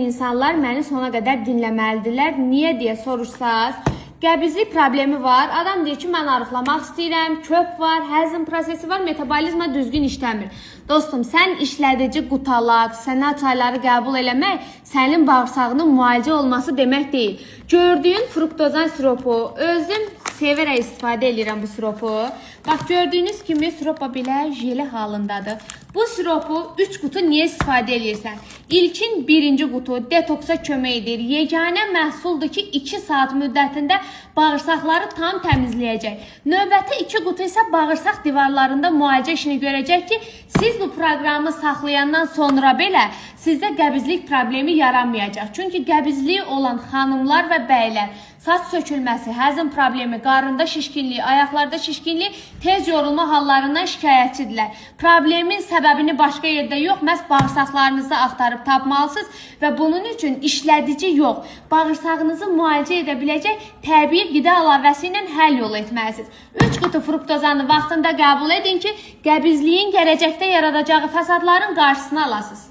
İnsanlar məni sona qədər dinləməlidirlər. Niyə deyə soruşsaz, qəbizlik problemi var. Adam deyir ki, mən arıqlamaq istəyirəm, köp var, həzm prosesi var, metabolizma düzgün işləmir. Dostum, sən işlədici qutalaq, sənə çayları qəbul eləmək sənin bağırsağının müalicə olması demək deyil. Gördüyün fruktozan siropu, özüm severək istifadə edirəm bu siropu. Bax, gördüyünüz kimi siropa belə jeli halındadır. Bu siropu 3 qutu niyə istifadə edirsən? İlkin birinci qutu detoksa kömək edir. Yeganə məhsuldur ki, 2 saat müddətində bağırsaqları tam təmizləyəcək. Növbəti 2 qutu isə bağırsaq divarlarında müalicə işini görəcək ki, siz bu proqramı saxlayandan sonra belə sizdə qəbizlik problemi yaranmayacaq. Çünki qəbizliyi olan xanımlar və bəylər saç sökülməsi, həzm problemi, qarında şişkinlik, ayaqlarda şişkinlik, tez yorulma hallarından şikayətçidirlər. Problemin səbəbini başqa yerdə yox, məhz bağırsaqlarınızda axtarıb tapmalısınız və bunun üçün işlədici yox, bağırsağınızı müalicə edə biləcək təbii qida əlavəsi ilə həll yol etməlisiniz. 3 qutu fruktozanı vaxtında qəbul edin ki, qəbizliyin gələcəkdə yaradacağı fəsadların qarşısını alasınız.